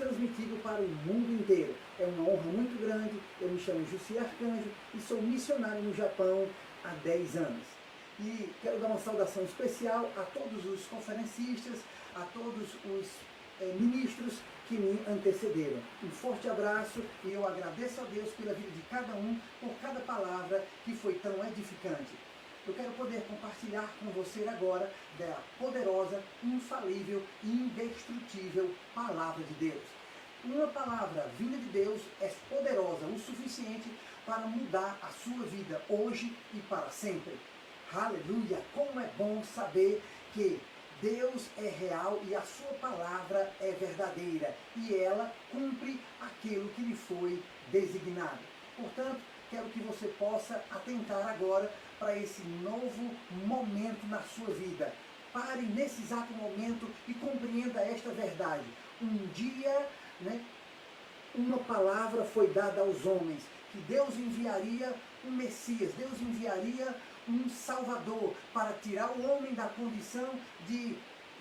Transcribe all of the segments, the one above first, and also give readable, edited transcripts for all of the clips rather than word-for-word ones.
transmitido para o mundo inteiro. É uma honra muito grande. Eu me chamo Jussi Arcanjo e sou missionário no Japão há 10 anos. E quero dar uma saudação especial a todos os conferencistas, a todos os ministros que me antecederam. Um forte abraço e eu agradeço a Deus pela vida de cada um, por cada palavra que foi tão edificante. Eu quero poder compartilhar com você agora da poderosa, infalível e indestrutível Palavra de Deus. Uma palavra vinda de Deus é poderosa o suficiente para mudar a sua vida hoje e para sempre. Aleluia! Como é bom saber que Deus é real e a sua palavra é verdadeira e ela cumpre aquilo que lhe foi designado. Portanto, quero que você possa atentar agora para esse novo momento na sua vida. Pare nesse exato momento e compreenda esta verdade. Um dia, uma palavra foi dada aos homens, que Deus enviaria um Messias, Deus enviaria um Salvador para tirar o homem da condição de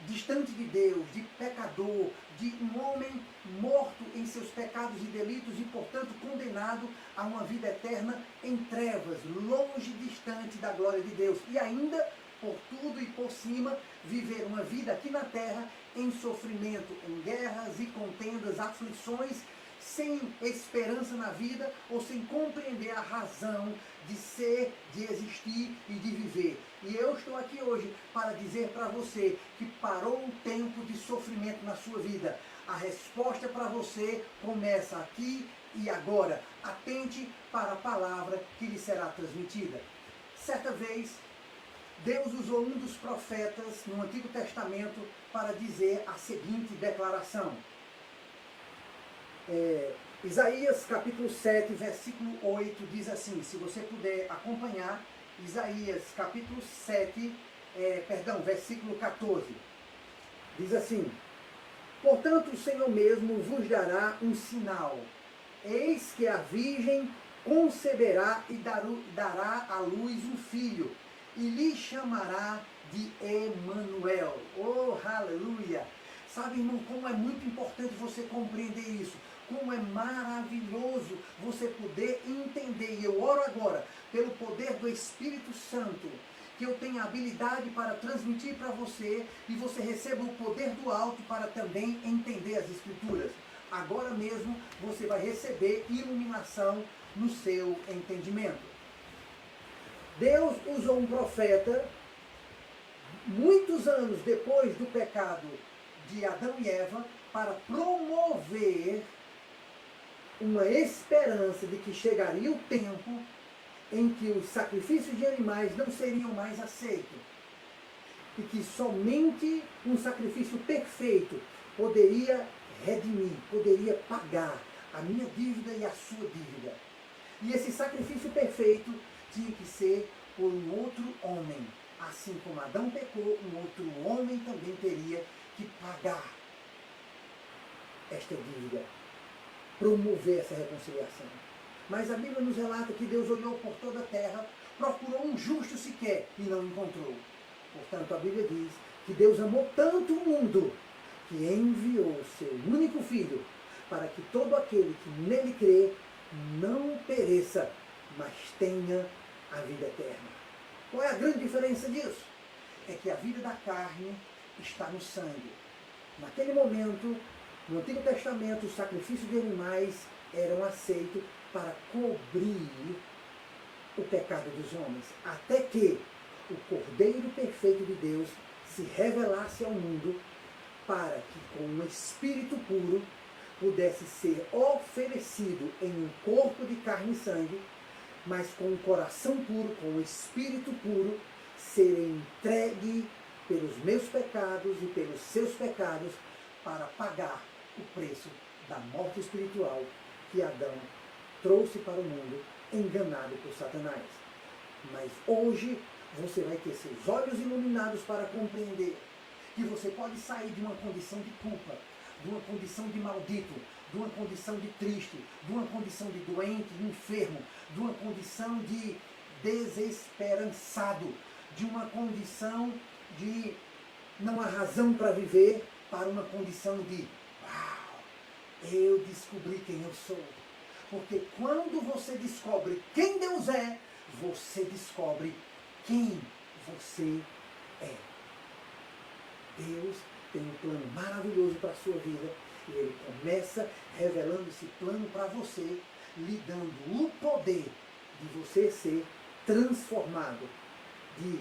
distante de Deus, de pecador, de um homem morto em seus pecados e delitos e, portanto, condenado a uma vida eterna em trevas, longe, distante da glória de Deus. E ainda, por tudo e por cima, viver uma vida aqui na terra em sofrimento, em guerras e contendas, aflições, sem esperança na vida ou sem compreender a razão de ser, de existir e de viver. E eu estou aqui hoje para dizer para você que parou um tempo de sofrimento na sua vida. A resposta para você começa aqui e agora. Atente para a palavra que lhe será transmitida. Certa vez, Deus usou um dos profetas no Antigo Testamento para dizer a seguinte declaração. Isaías capítulo 7, versículo 8 diz assim, se você puder acompanhar, Isaías capítulo 7, versículo 14, diz assim, portanto o Senhor mesmo vos dará um sinal, eis que a virgem conceberá e dará à luz um filho, e lhe chamará de Emanuel. Oh, aleluia! Sabe, irmão, como é muito importante você compreender isso. Como é maravilhoso você poder entender. E eu oro agora, pelo poder do Espírito Santo, que eu tenha habilidade para transmitir para você e você receba o poder do alto para também entender as Escrituras. Agora mesmo você vai receber iluminação no seu entendimento. Deus usou um profeta, muitos anos depois do pecado de Adão e Eva, para promover uma esperança de que chegaria o tempo em que os sacrifícios de animais não seriam mais aceitos. E que somente um sacrifício perfeito poderia redimir, poderia pagar a minha dívida e a sua dívida. E esse sacrifício perfeito tinha que ser por um outro homem. Assim como Adão pecou, um outro homem também teria que pagar esta dívida, promover essa reconciliação. Mas a Bíblia nos relata que Deus olhou por toda a terra, procurou um justo sequer e não encontrou. Portanto, a Bíblia diz que Deus amou tanto o mundo que enviou o seu único filho para que todo aquele que nele crê não pereça, mas tenha a vida eterna. Qual é a grande diferença disso? É que a vida da carne está no sangue. Naquele momento, no Antigo Testamento, os sacrifícios de animais eram aceitos para cobrir o pecado dos homens, até que o Cordeiro perfeito de Deus se revelasse ao mundo para que com um espírito puro pudesse ser oferecido em um corpo de carne e sangue, mas com um coração puro, com um espírito puro, ser entregue pelos meus pecados e pelos seus pecados para pagar o preço da morte espiritual que Adão trouxe para o mundo, enganado por Satanás. Mas hoje você vai ter seus olhos iluminados para compreender que você pode sair de uma condição de culpa, de uma condição de maldito, de uma condição de triste, de uma condição de doente, de enfermo, de uma condição de desesperançado, de uma condição de não há razão para viver, para uma condição de uau, eu descobri quem eu sou. Porque quando você descobre quem Deus é, você descobre quem você é. Deus tem um plano maravilhoso para a sua vida. E Ele começa revelando esse plano para você, lhe dando o poder de você ser transformado de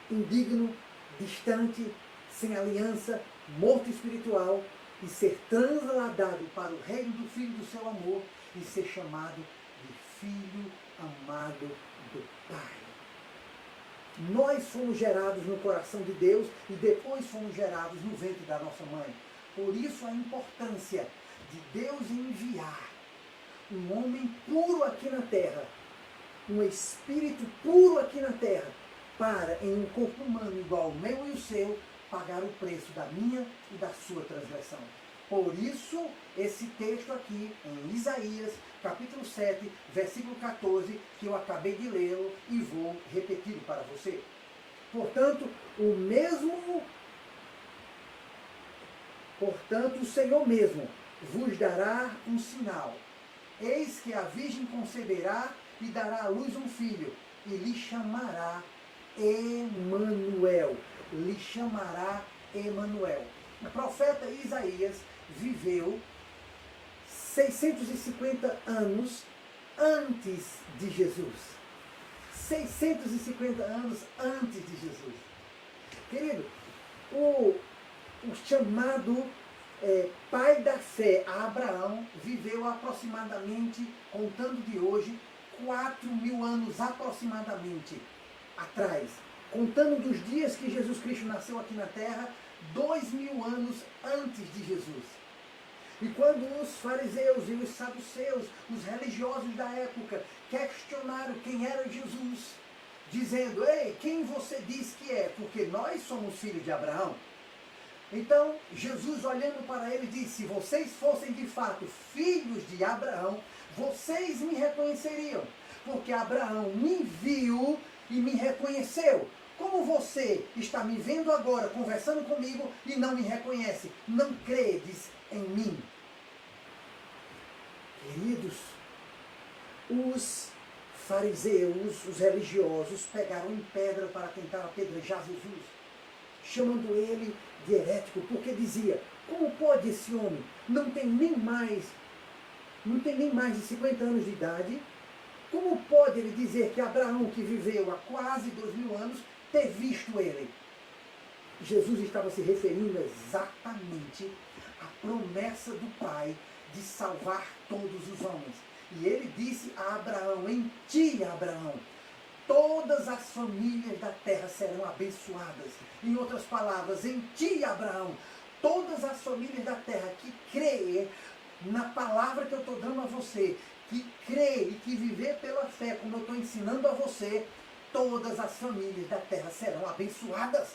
indigno, distante, sem aliança, morto espiritual, e ser transladado para o reino do Filho do seu amor e ser chamado de Filho amado do Pai. Nós fomos gerados no coração de Deus e depois fomos gerados no ventre da nossa mãe. Por isso a importância de Deus enviar um homem puro aqui na terra, um espírito puro aqui na terra, para, em um corpo humano igual ao meu e o seu, pagar o preço da minha e da sua transgressão. Por isso, esse texto aqui, em Isaías, capítulo 7, versículo 14, que eu acabei de lê-lo e vou repetir para você. Portanto, o Senhor mesmo vos dará um sinal. Eis que a virgem conceberá e dará à luz um filho, e lhe chamará Emanuel. Lhe chamará Emanuel. O profeta Isaías viveu 650 anos antes de Jesus. 650 anos antes de Jesus. Querido, o chamado pai da fé, Abraão, viveu aproximadamente, contando de hoje, 4.000 anos aproximadamente atrás. Contando dos dias que Jesus Cristo nasceu aqui na terra, 2.000 anos antes de Jesus. E quando os fariseus e os saduceus, os religiosos da época, questionaram quem era Jesus, dizendo: ei, quem você diz que é? Porque nós somos filhos de Abraão. Então, Jesus, olhando para ele, disse: se vocês fossem de fato filhos de Abraão, vocês me reconheceriam, porque Abraão me viu e me reconheceu. Como você está me vendo agora, conversando comigo, e não me reconhece? Não credes em mim? Queridos, os fariseus, os religiosos, pegaram em pedra para tentar apedrejar Jesus, chamando ele de herético, porque dizia: como pode esse homem, não tem nem mais de 50 anos de idade, como pode ele dizer que Abraão, que viveu há quase 2.000 anos, ter visto ele? Jesus estava se referindo exatamente à promessa do Pai de salvar todos os homens. E ele disse a Abraão: em ti, Abraão, todas as famílias da terra serão abençoadas. Em outras palavras, em ti, Abraão, todas as famílias da terra que crê na palavra que eu estou dando a você, que crê e que viver pela fé, como eu estou ensinando a você, todas as famílias da terra serão abençoadas.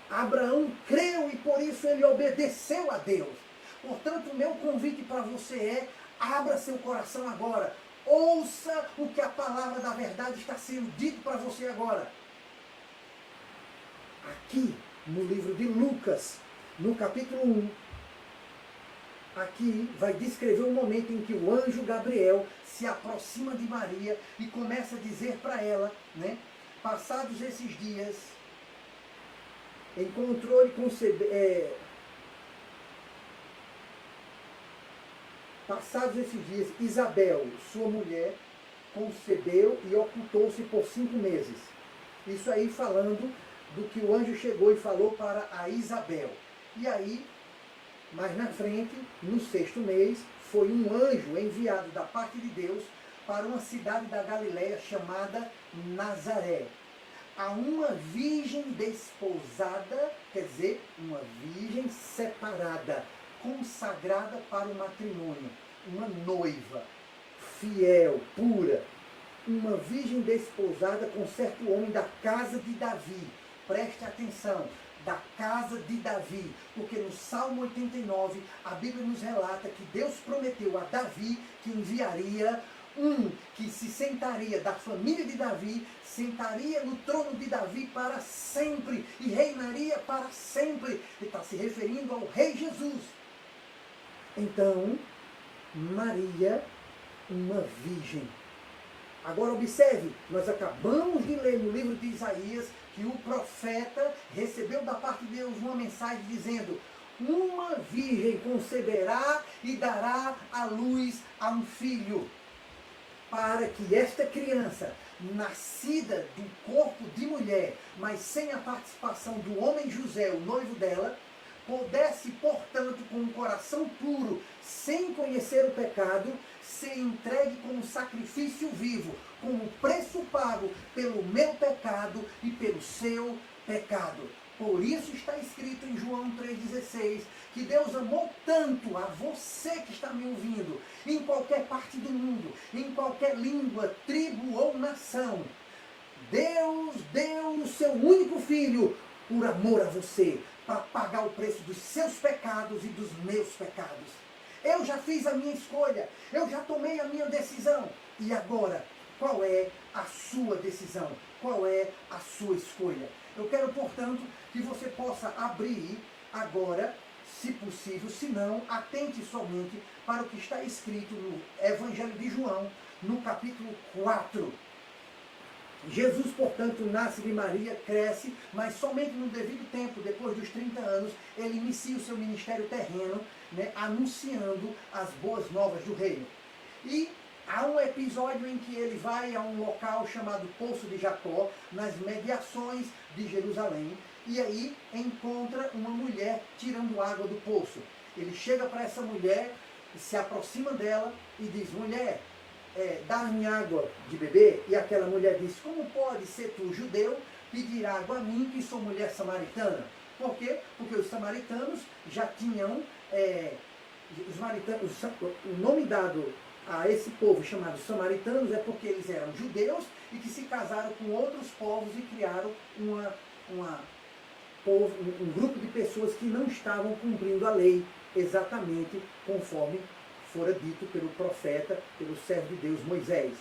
Abraão creu e por isso ele obedeceu a Deus. Portanto, o meu convite para você é: abra seu coração agora. Ouça o que a palavra da verdade está sendo dito para você agora. Aqui, no livro de Lucas, no capítulo 1, aqui vai descrever um momento em que o anjo Gabriel se aproxima de Maria e começa a dizer para ela, né, passados esses dias, encontrou e concebeu... Passados esses dias, Isabel, sua mulher, concebeu e ocultou-se por 5 meses. Isso aí falando do que o anjo chegou e falou para a Isabel. E aí, mais na frente, no 6º mês, foi um anjo enviado da parte de Deus para uma cidade da Galileia chamada Nazaré, a uma virgem desposada, quer dizer, uma virgem separada, consagrada para o matrimônio, uma noiva, fiel, pura, uma virgem desposada com certo homem da casa de Davi. Preste atenção, da casa de Davi, porque no Salmo 89, a Bíblia nos relata que Deus prometeu a Davi que enviaria um que se sentaria da família de Davi, sentaria no trono de Davi para sempre e reinaria para sempre. Ele está se referindo ao Rei Jesus. Então, Maria, uma virgem. Agora observe, nós acabamos de ler no livro de Isaías que o profeta recebeu da parte de Deus uma mensagem dizendo: uma virgem conceberá e dará à luz a um filho, para que esta criança, nascida do corpo de mulher, mas sem a participação do homem José, o noivo dela, pudesse, portanto, com um coração puro, sem conhecer o pecado, ser entregue como sacrifício vivo, como preço pago pelo meu pecado e pelo seu pecado. Por isso está escrito em João 3,16, que Deus amou tanto a você que está me ouvindo, em qualquer parte do mundo, em qualquer língua, tribo ou nação. Deus deu o seu único filho por amor a você, para pagar o preço dos seus pecados e dos meus pecados. Eu já fiz a minha escolha, eu já tomei a minha decisão. E agora, qual é a sua decisão? Qual é a sua escolha? Eu quero, portanto, que você possa abrir agora, se possível, se não, atente somente para o que está escrito no Evangelho de João, no capítulo 4. Jesus, portanto, nasce de Maria, cresce, mas somente no devido tempo, depois dos 30 anos, ele inicia o seu ministério terreno, né, anunciando as boas novas do reino. E há um episódio em que ele vai a um local chamado Poço de Jacó, nas mediações de Jerusalém, e aí encontra uma mulher tirando água do poço. Ele chega para essa mulher, se aproxima dela e diz: mulher, dar-me água de beber. E aquela mulher diz: como pode ser tu, judeu, pedir água a mim, que sou mulher samaritana? Por quê? Porque os samaritanos já tinham, o nome dado a esse povo chamado samaritanos é porque eles eram judeus e que se casaram com outros povos e criaram um grupo de pessoas que não estavam cumprindo a lei exatamente conforme fora dito pelo profeta, pelo servo de Deus Moisés.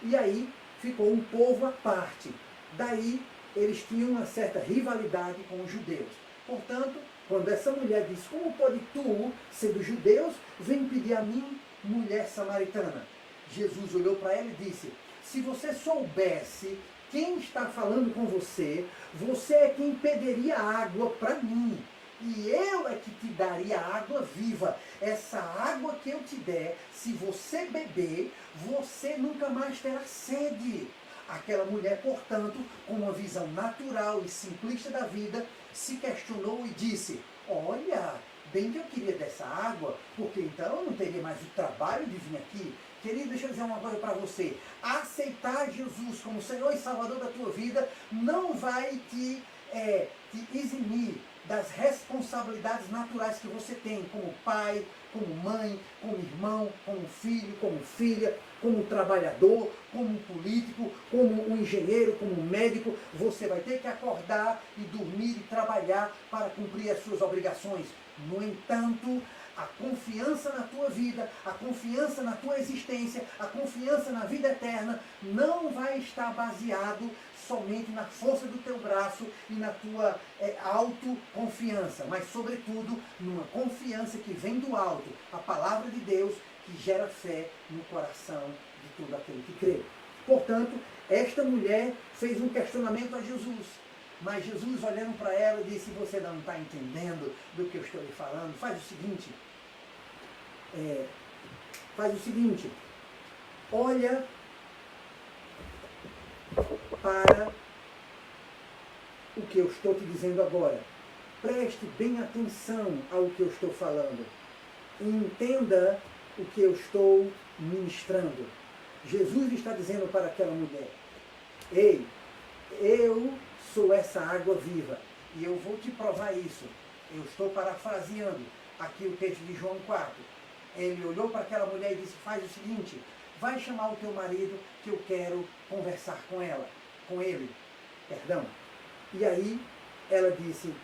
E aí ficou um povo à parte. Daí eles tinham uma certa rivalidade com os judeus. Portanto, quando essa mulher diz: como pode tu, sendo judeus, vir pedir a mim, mulher samaritana? Jesus olhou para ela e disse: se você soubesse quem está falando com você, você é quem pediria água para mim. E eu é que te daria água viva. Essa água que eu te der, se você beber, você nunca mais terá sede. Aquela mulher, portanto, com uma visão natural e simplista da vida, se questionou e disse: olha, bem que eu queria dessa água, porque então eu não teria mais o trabalho de vir aqui. Querido, deixa eu dizer uma coisa para você. Aceitar Jesus como Senhor e Salvador da tua vida não vai te eximir das responsabilidades naturais que você tem como pai, como mãe, como irmão, como filho, como filha, como trabalhador, como político, como um engenheiro, como médico. Você vai ter que acordar e dormir e trabalhar para cumprir as suas obrigações. No entanto, a confiança na tua vida, a confiança na tua existência, a confiança na vida eterna não vai estar baseado somente na força do teu braço e na tua autoconfiança, mas sobretudo numa confiança que vem do alto, a palavra de Deus, que gera fé no coração de todo aquele que crê. Portanto, esta mulher fez um questionamento a Jesus, mas Jesus, olhando para ela, disse: você não está entendendo do que eu estou lhe falando, faz o seguinte, olha para o que eu estou te dizendo agora. Preste bem atenção ao que eu estou falando. Entenda o que eu estou ministrando. Jesus está dizendo para aquela mulher: ei, eu sou essa água viva e eu vou te provar isso. Eu estou parafraseando aqui o texto de João 4. Ele olhou para aquela mulher e disse: faz o seguinte, vai chamar o teu marido que eu quero conversar com ele. E aí ela disse: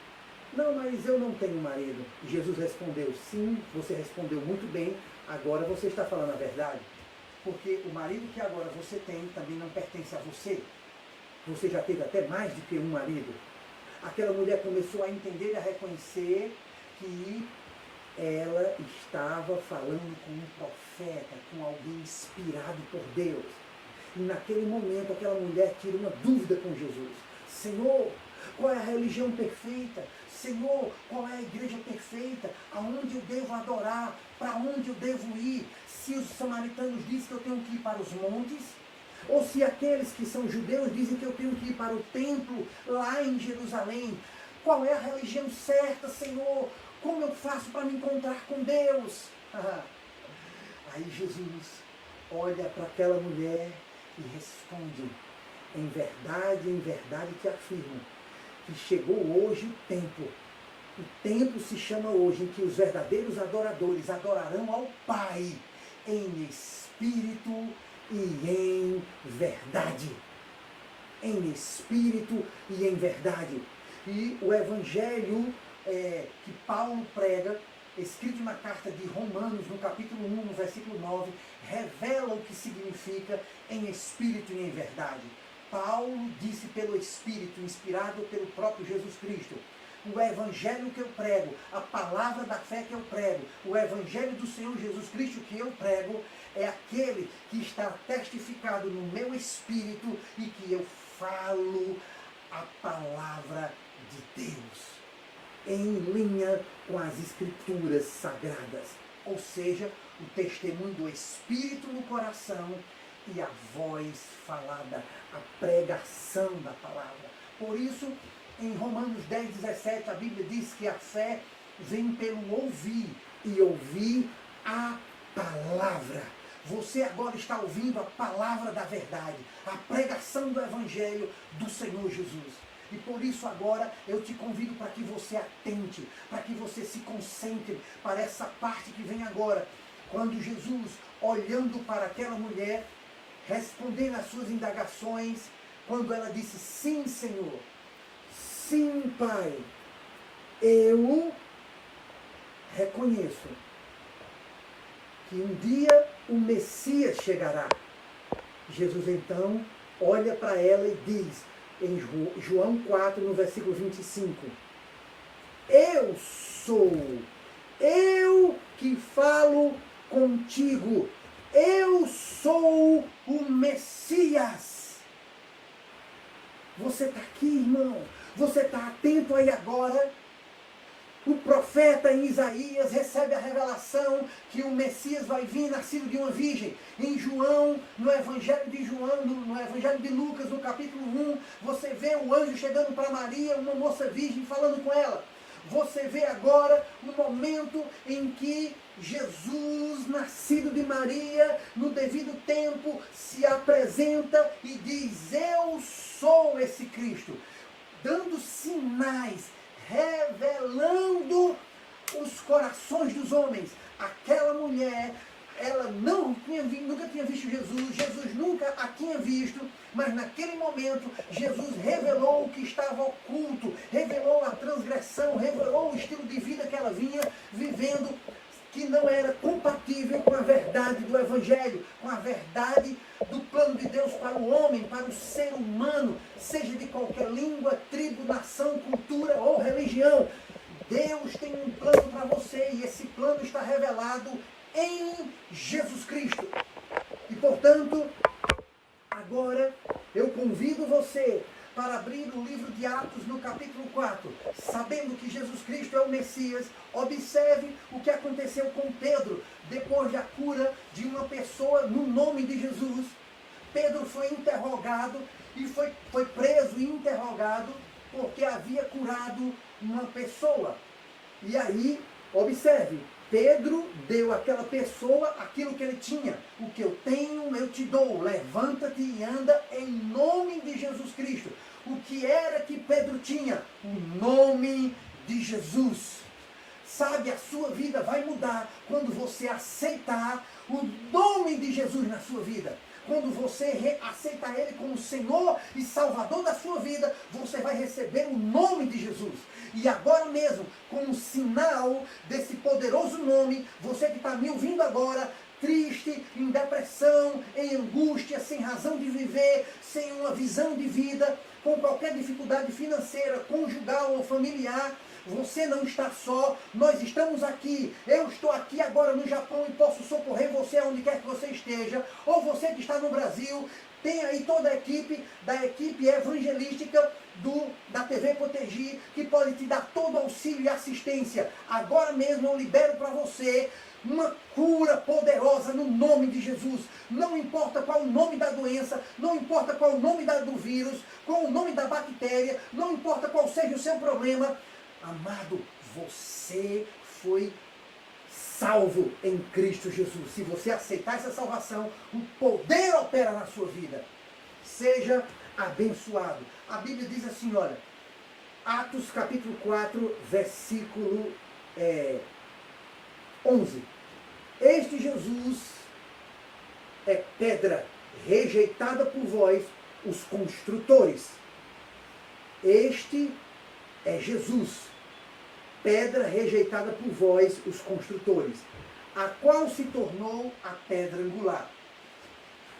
não, mas eu não tenho marido. E Jesus respondeu: sim, você respondeu muito bem, agora você está falando a verdade. Porque o marido que agora você tem também não pertence a você. Você já teve até mais do que um marido. Aquela mulher começou a entender e a reconhecer que ela estava falando com um profeta, com alguém inspirado por Deus. E naquele momento aquela mulher tira uma dúvida com Jesus. Senhor, qual é a religião perfeita? Senhor, qual é a igreja perfeita? Aonde eu devo adorar? Para onde eu devo ir? Se os samaritanos dizem que eu tenho que ir para os montes, ou se aqueles que são judeus dizem que eu tenho que ir para o templo lá em Jerusalém. Qual é a religião certa, Senhor? Como eu faço para me encontrar com Deus? Aí Jesus olha para aquela mulher e responde: em verdade te afirmo, que chegou hoje o tempo se chama hoje, em que os verdadeiros adoradores adorarão ao Pai em espírito e em verdade. Em espírito e em verdade. E o evangelho que Paulo prega, escrito na carta de Romanos, no capítulo 1, no versículo 9, revela o que significa em espírito e em verdade. Paulo disse pelo Espírito, inspirado pelo próprio Jesus Cristo: o evangelho que eu prego, a palavra da fé que eu prego, o evangelho do Senhor Jesus Cristo que eu prego, é aquele que está testificado no meu espírito e que eu falo a palavra de Deus, em linha com as Escrituras Sagradas. Ou seja, o testemunho do Espírito no coração e a voz falada, a pregação da palavra. Por isso, em Romanos 10, 17, a Bíblia diz que a fé vem pelo ouvir, e ouvir a palavra. Você agora está ouvindo a palavra da verdade, a pregação do Evangelho do Senhor Jesus. E por isso agora eu te convido para que você atente, para que você se concentre para essa parte que vem agora. Quando Jesus, olhando para aquela mulher, respondendo às suas indagações, quando ela disse: sim, Senhor, sim, Pai, eu reconheço que um dia o Messias chegará. Jesus então olha para ela e diz, em João 4, no versículo 25, eu sou, eu que falo contigo, eu sou o Messias. Você está aqui, irmão? Você está atento aí agora? O profeta em Isaías recebe a revelação que o Messias vai vir nascido de uma virgem. Em João, no Evangelho de João, no Evangelho de Lucas, no capítulo 1, você vê o anjo chegando para Maria, uma moça virgem, falando com ela. Você vê agora o momento em que Jesus, nascido de Maria, no devido tempo, se apresenta e diz: eu sou esse Cristo, dando sinais, revelando os corações dos homens. Aquela mulher, ela nunca tinha visto Jesus, Jesus nunca a tinha visto, mas naquele momento Jesus revelou o que estava oculto, revelou a transgressão, revelou o estilo de vida que ela vinha vivendo, que não era compatível com a verdade do Evangelho, com a verdade do plano de Deus para o homem, para o ser humano, seja de qualquer língua, tribo, nação, cultura ou religião. Deus tem um plano para você e esse plano está revelado em Jesus Cristo. E portanto, agora eu convido você para abrir o livro de Atos no capítulo 4, sabendo que Jesus Cristo é o Messias. Observe o que aconteceu com Pedro, depois da cura de uma pessoa no nome de Jesus. Pedro foi interrogado e foi preso e interrogado porque havia curado uma pessoa. E aí, observe, Pedro deu àquela pessoa aquilo que ele tinha. O que eu tenho, eu te dou. Levanta-te e anda em nome de Jesus Cristo. O que era que Pedro tinha? O nome de Jesus. Sabe, a sua vida vai mudar quando você aceitar o nome de Jesus na sua vida. Quando você aceitar Ele como Senhor e Salvador da sua vida, você vai receber o nome de Jesus. E agora mesmo, como sinal desse poderoso nome, você que está me ouvindo agora, triste, em depressão, em angústia, sem razão de viver, sem uma visão de vida, com qualquer dificuldade financeira, conjugal ou familiar, Você não está só, nós estamos aqui. Eu estou aqui agora no Japão e posso socorrer você onde quer que você esteja. Ou você que está no Brasil, tem aí toda a equipe, da equipe evangelística da TV Protegi, que pode te dar todo auxílio e assistência. Agora mesmo eu libero para você uma cura poderosa no nome de Jesus. Não importa qual o nome da doença, não importa qual o nome do vírus, qual o nome da bactéria, não importa qual seja o seu problema. Amado, você foi salvo em Cristo Jesus. Se você aceitar essa salvação, o poder opera na sua vida. Seja abençoado. A Bíblia diz assim, olha, Atos capítulo 4, versículo 11. Este Jesus é pedra rejeitada por vós, os construtores. Este é Jesus, pedra rejeitada por vós, os construtores, a qual se tornou a pedra angular.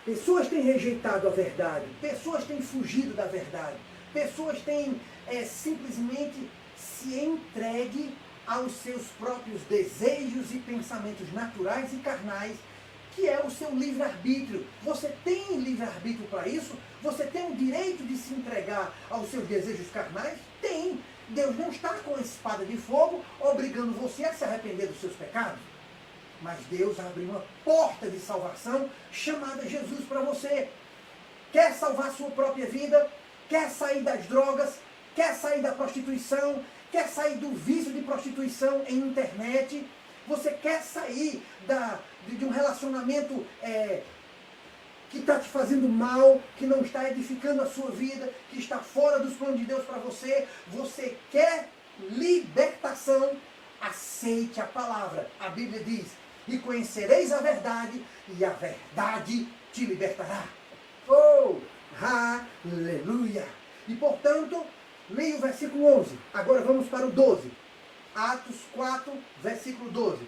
Pessoas têm rejeitado a verdade, pessoas têm fugido da verdade, pessoas têm simplesmente se entregue aos seus próprios desejos e pensamentos naturais e carnais, que é o seu livre-arbítrio. Você tem livre-arbítrio para isso? Você tem o direito de se entregar aos seus desejos carnais? Tem. Deus não está com a espada de fogo obrigando você a se arrepender dos seus pecados. Mas Deus abre uma porta de salvação chamada Jesus para você. Quer salvar a sua própria vida? Quer sair das drogas? Quer sair da prostituição? Quer sair do vício de prostituição em internet? Você quer sair de um relacionamento que está te fazendo mal, que não está edificando a sua vida, que está fora dos planos de Deus para você? Você quer libertação? Aceite a palavra. A Bíblia diz, e conhecereis a verdade, e a verdade te libertará. Oh, aleluia! E portanto, leia o versículo 11. Agora vamos para o 12. Atos 4, versículo 12.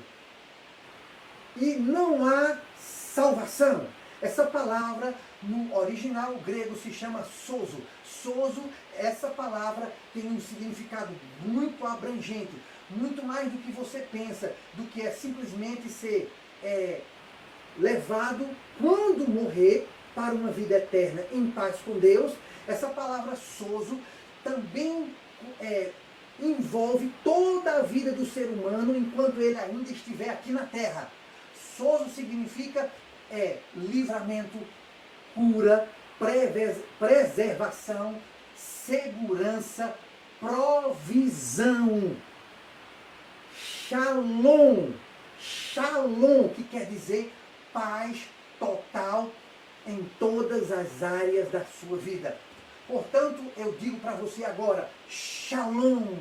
E não há salvação. Essa palavra, no original grego, se chama sozo. Sozo, essa palavra tem um significado muito abrangente, muito mais do que você pensa, do que é simplesmente ser levado, quando morrer, para uma vida eterna em paz com Deus. Essa palavra sozo também envolve toda a vida do ser humano enquanto ele ainda estiver aqui na terra. Sozo significa livramento, cura, preservação, segurança, provisão. Shalom. Shalom, que quer dizer paz total em todas as áreas da sua vida. Portanto, eu digo para você agora, shalom,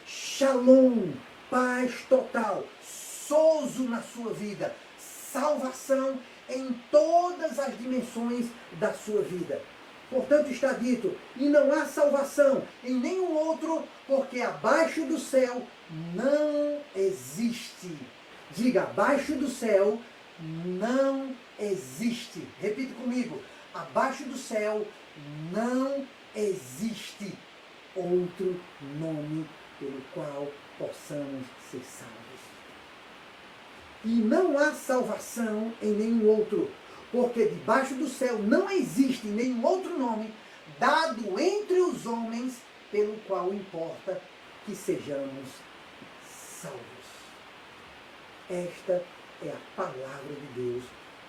shalom, paz total, sozo na sua vida, salvação em todas as dimensões da sua vida. Portanto, está dito, e não há salvação em nenhum outro, porque abaixo do céu não existe. Diga, abaixo do céu não existe. Repita comigo, abaixo do céu não existe outro nome pelo qual possamos ser salvos. E não há salvação em nenhum outro, porque debaixo do céu não existe nenhum outro nome dado entre os homens pelo qual importa que sejamos salvos. Esta é a palavra de Deus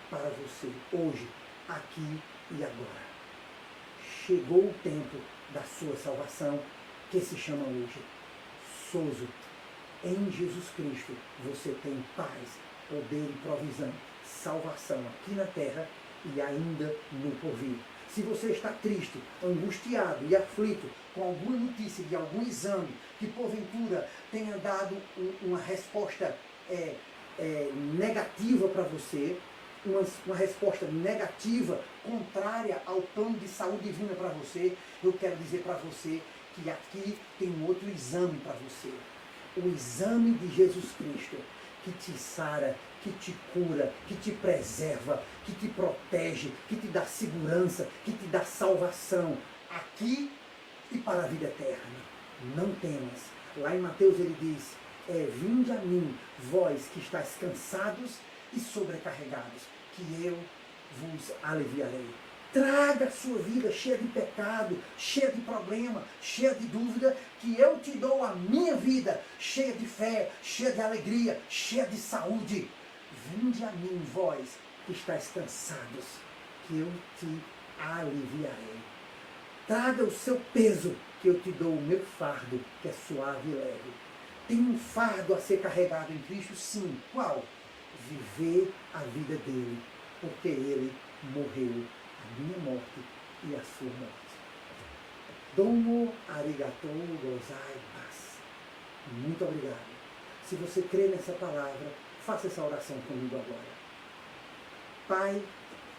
para você hoje, aqui e agora. Chegou o tempo da sua salvação, que se chama hoje sozo. Em Jesus Cristo você tem paz, poder e provisão, salvação aqui na terra e ainda no porvir. Se você está triste, angustiado e aflito com alguma notícia de algum exame que porventura tenha dado uma resposta negativa para você, uma resposta negativa, contrária ao plano de saúde divina para você, eu quero dizer para você que aqui tem um outro exame para você. O exame de Jesus Cristo, que te sara, que te cura, que te preserva, que te protege, que te dá segurança, que te dá salvação, aqui e para a vida eterna. Não temas. Lá em Mateus ele diz, vinde a mim, vós que estáis cansados e sobrecarregados, que eu vos aliviarei. Traga a sua vida cheia de pecado, cheia de problema, cheia de dúvida, que eu te dou a minha vida, cheia de fé, cheia de alegria, cheia de saúde. Vinde a mim, vós que estáis cansados, que eu te aliviarei. Traga o seu peso, que eu te dou o meu fardo, que é suave e leve. Tem um fardo a ser carregado em Cristo, sim. Qual? Viver a vida dele, porque ele morreu a minha morte e a sua morte. Domo arigatou gozaimasu. Muito obrigado. Se você crê nessa palavra, faça essa oração comigo agora. Pai,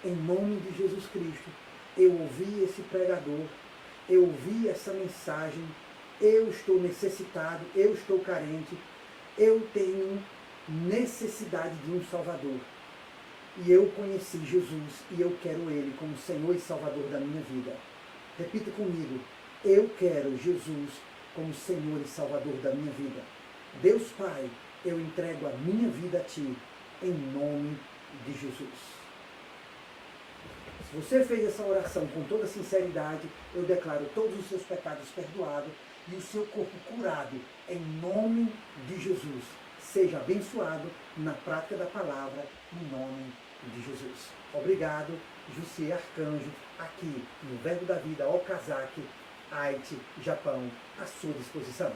em nome de Jesus Cristo, eu ouvi esse pregador, eu ouvi essa mensagem, eu estou necessitado, eu estou carente, eu tenho necessidade de um Salvador. E eu conheci Jesus e eu quero Ele como Senhor e Salvador da minha vida. Repita comigo, eu quero Jesus como Senhor e Salvador da minha vida. Deus Pai, eu entrego a minha vida a Ti, em nome de Jesus. Se você fez essa oração com toda sinceridade, eu declaro todos os seus pecados perdoados e o seu corpo curado, em nome de Jesus. Seja abençoado na prática da palavra, em nome de Jesus. Obrigado, Jussi Arcanjo, aqui no Verbo da Vida, Okazaki, Haiti, Japão, à sua disposição.